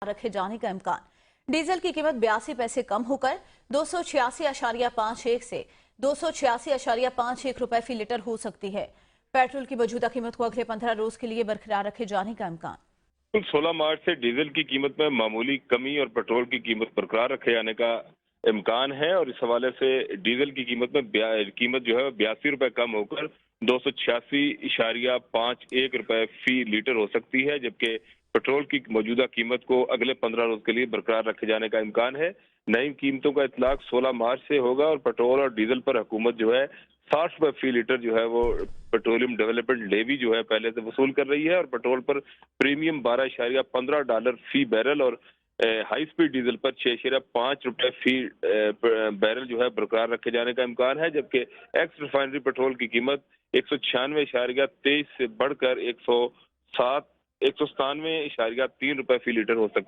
रखे जाने का इम्कान। डीजल की कीमत 82 पैसे कम होकर 286.51 से 286.51 रुपए फी लीटर हो सकती है। पेट्रोल की मौजूदा कीमत को अगले 15 रोज के लिए बरकरार रखे जाने का इम्कान। 16 मार्च से डीजल की कीमत में मामूली कमी और पेट्रोल की कीमत बरकरार रखे जाने का इम्कान है और इस हवाले से डीजल की कीमत जो है 82 रुपए कम होकर 286.51 रुपए फी लीटर हो सकती है, जबकि पेट्रोल की मौजूदा कीमत को अगले 15 रोज के लिए बरकरार रखे जाने का इम्कान है। नई कीमतों का इतलाक 16 मार्च से होगा और पेट्रोल और डीजल पर हुकूमत जो है 60 रुपए फी लीटर जो है वो पेट्रोलियम डेवलपमेंट लेवी जो है पहले से वसूल कर रही है और पेट्रोल पर प्रीमियम $12.15 फी बैरल और हाई स्पीड डीजल पर 6.5 रुपए फी बैरल जो है बरकरार रखे जाने का इम्कान है, जबकि एक्स रिफाइनरी पेट्रोल की कीमत 196.23 से बढ़कर 197.3 रुपए फी लीटर हो सकती है।